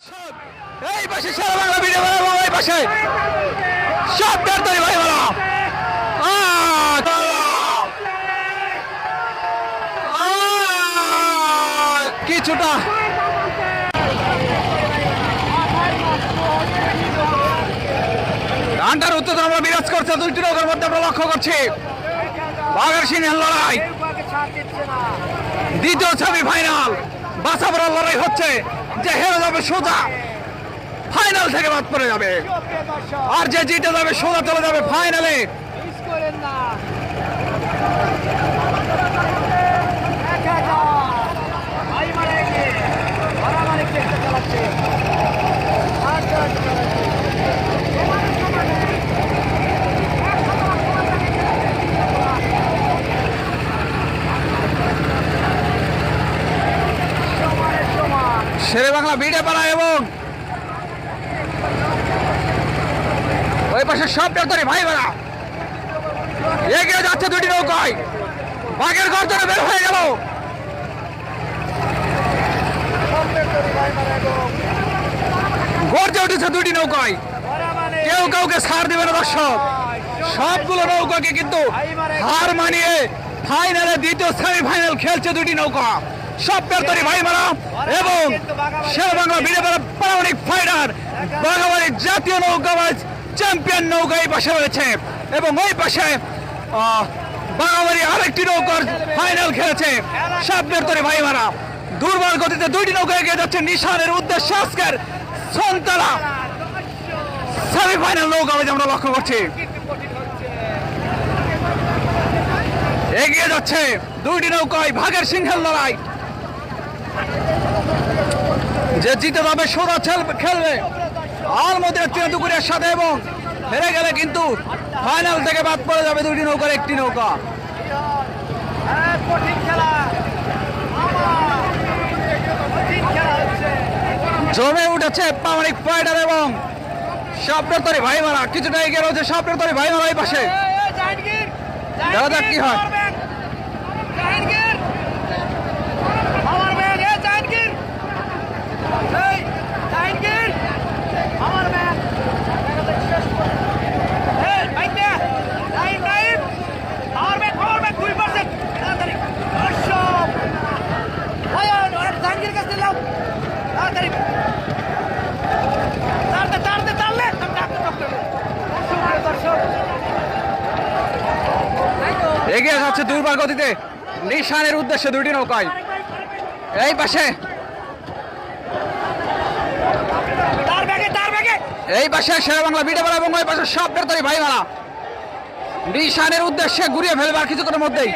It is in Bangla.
এই পাশে সারা বাংলা ভিডিও বানাবো, এই পাশে সব তরি ভাই বলা কিছুটা গানটার উত্তেজনা আমরা বিরাজ করছে দুইটি নৌকার মধ্যে আমরা লক্ষ্য করছি বাঘের সিংহের লড়াই দ্বিতীয় সেমি ফাইনাল বাঁচা পড়ার লড়াই হচ্ছে যে হেরে যাবে সোজা ফাইনাল থেকে বাদ পড়ে যাবে আর যে জিতে যাবে সোজা চলে যাবে ফাইনালে। শেরে বাংলা ভিড়ে পাড়া এবং ওই পাশে সব তরি ভাই বেড়া এগিয়ে যাচ্ছে দুটি নৌকায় বাঘের গর্জনে বের হয়ে গেল গর্জে উঠেছে দুটি নৌকায় কেউ কাউকে ছাড় দেবে না দর্শক সবগুলো নৌকাকে কিন্তু হার মানিয়ে ফাইনালে দ্বিতীয় সেমিফাইনাল খেলছে দুটি নৌকা সব তরি ভাই মারা এবং শের বাংলা ভিড়ে পারমাণবিক ফাইটার বাঘাবাড়ির জাতীয় নৌকাবাজ চ্যাম্পিয়ন নৌকা এই পাশে রয়েছে এবং ওই পাশে বাঘাবাড়ি আরেকটি নৌকার ফাইনাল খেলেছে সাবনের তরি ভাই মারা দুর্বল গতিতে দুইটি নৌকা এগিয়ে যাচ্ছে নিশানের উদ্দেশ্যে আজকের সন্তালা সেমিফাইনাল নৌকাবাজ আমরা লক্ষ্য করছি এগিয়ে যাচ্ছে দুইটি নৌকায় ভাগের সিংহের লড়াই যে জিতে যাবে সোজা খেলবে আলমদের দুপুরের সাথে এবং হেরে গেলে কিন্তু ফাইনাল থেকে বাদ পড়ে যাবে দুইটি নৌকার একটি নৌকা। জমে উঠেছে পারমাণবিক ফাইটার এবং স্বপ্নের তরি ভাই মারা কিছুটা এগিয়ে রয়েছে স্বপ্নের তরি ভাই মারা এই পাশে দেখা যাক কি হয়। এগিয়ে যাচ্ছে দুর্বার গতিতে নিশানের উদ্দেশ্যে দুটি নৌকায় এই পাশে শের বাংলা ভিড়ে বেড়া এবং ওই পাশে সব তরি ভাই মারা নিশানের উদ্দেশ্যে ঘুরিয়ে ফেলবে আর কিছুক্ষণের মধ্যেই।